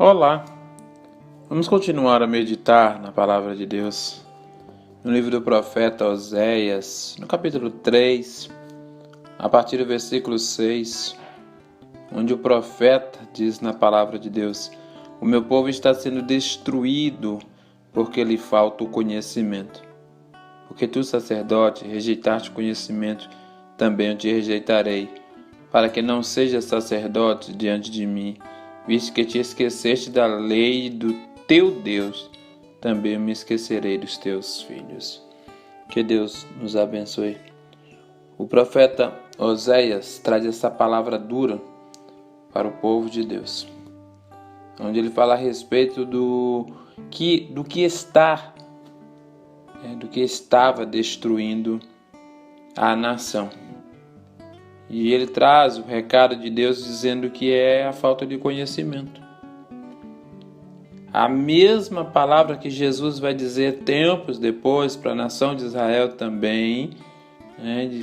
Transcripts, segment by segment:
Olá! Vamos continuar a meditar na Palavra de Deus no livro do profeta Oséias, no capítulo 3, a partir do versículo 6, onde o profeta diz na Palavra de Deus: "O meu povo está sendo destruído porque lhe falta o conhecimento. Porque tu, sacerdote, rejeitaste o conhecimento, também eu te rejeitarei, para que não sejas sacerdote diante de mim, visto que te esqueceste da lei do teu Deus, também eu me esquecerei dos teus filhos." Que Deus nos abençoe. O profeta Oséias traz essa palavra dura para o povo de Deus, onde ele fala a respeito do que estava destruindo a nação. E ele traz o recado de Deus dizendo que é a falta de conhecimento. A mesma palavra que Jesus vai dizer tempos depois para a nação de Israel também,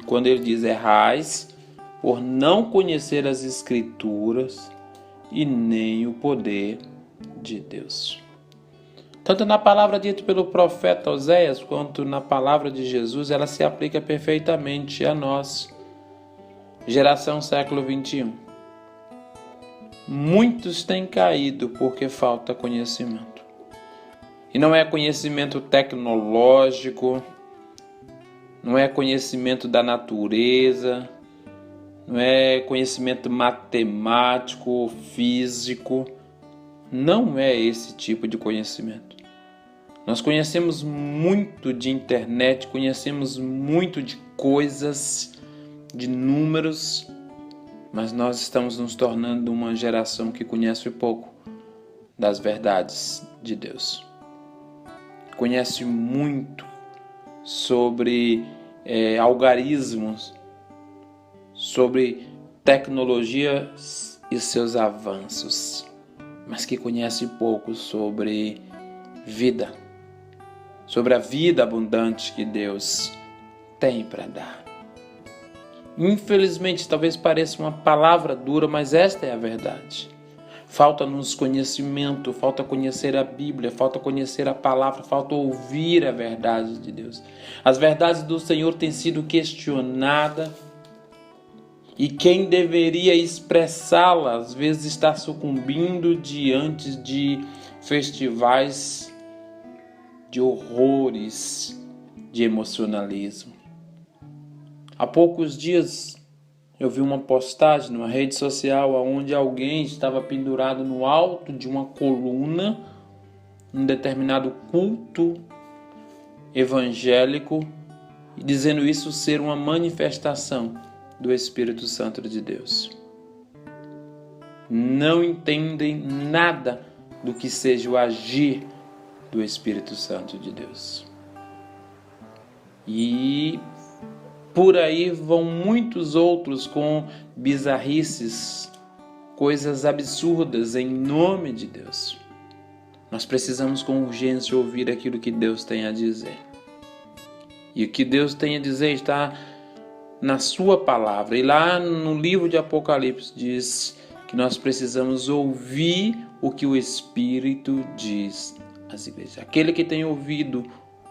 quando ele diz: "Errais por não conhecer as Escrituras e nem o poder de Deus." Tanto na palavra dita pelo profeta Oséias, quanto na palavra de Jesus, ela se aplica perfeitamente a nós, geração século 21. Muitos têm caído porque falta conhecimento. E não é conhecimento tecnológico, não é conhecimento da natureza, não é conhecimento matemático ou físico. Não é esse tipo de conhecimento. Nós conhecemos muito de internet, conhecemos muito de coisas, de números, mas nós estamos nos tornando uma geração que conhece pouco das verdades de Deus. Conhece muito sobre algarismos, sobre tecnologias e seus avanços, mas que conhece pouco sobre vida, sobre a vida abundante que Deus tem para dar. Infelizmente, talvez pareça uma palavra dura, mas esta é a verdade. Falta-nos conhecimento, falta conhecer a Bíblia, falta conhecer a palavra, falta ouvir a verdade de Deus. As verdades do Senhor têm sido questionadas e quem deveria expressá-la às vezes está sucumbindo diante de festivais de horrores, de emocionalismo. Há poucos dias eu vi uma postagem numa rede social onde alguém estava pendurado no alto de uma coluna, num determinado culto evangélico, dizendo isso ser uma manifestação do Espírito Santo de Deus. Não entendem nada do que seja o agir do Espírito Santo de Deus. E por aí vão muitos outros com bizarrices, coisas absurdas em nome de Deus. Nós precisamos com urgência ouvir aquilo que Deus tem a dizer. E o que Deus tem a dizer está na sua palavra. E lá no livro de Apocalipse diz que nós precisamos ouvir o que o Espírito diz às igrejas. Aquele que tem ouvido,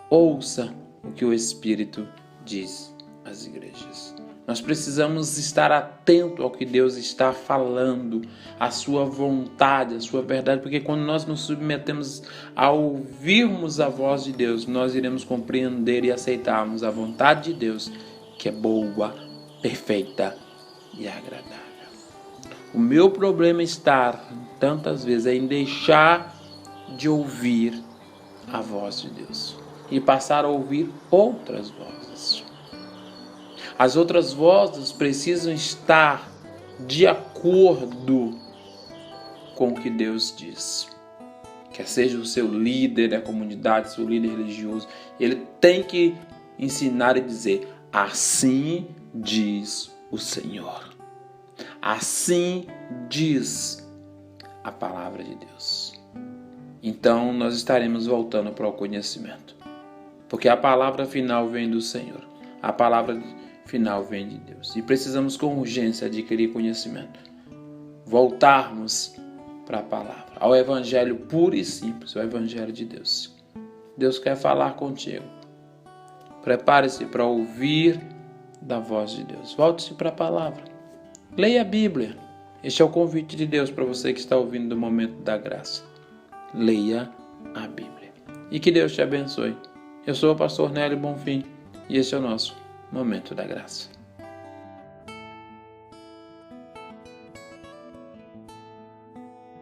ouça o que o Espírito diz às igrejas. Nós precisamos estar atento ao que Deus está falando, à sua vontade, à sua verdade, porque quando nós nos submetemos a ouvirmos a voz de Deus, nós iremos compreender e aceitarmos a vontade de Deus, que é boa, perfeita e agradável. O meu problema está, tantas vezes, em deixar de ouvir a voz de Deus e passar a ouvir outras vozes. As outras vozes precisam estar de acordo com o que Deus diz. Quer seja o seu líder da comunidade, seu líder religioso, ele tem que ensinar e dizer: assim diz o Senhor. Assim diz a palavra de Deus. Então nós estaremos voltando para o conhecimento. Porque a palavra final vem do Senhor. A palavra final vem de Deus. E precisamos com urgência adquirir conhecimento. Voltarmos para a palavra, ao evangelho puro e simples, o evangelho de Deus. Deus quer falar contigo. Prepare-se para ouvir da voz de Deus. Volte-se para a palavra. Leia a Bíblia. Este é o convite de Deus para você que está ouvindo do Momento da Graça. Leia a Bíblia. E que Deus te abençoe. Eu sou o pastor Nélio Bonfim e este é o nosso Momento da Graça.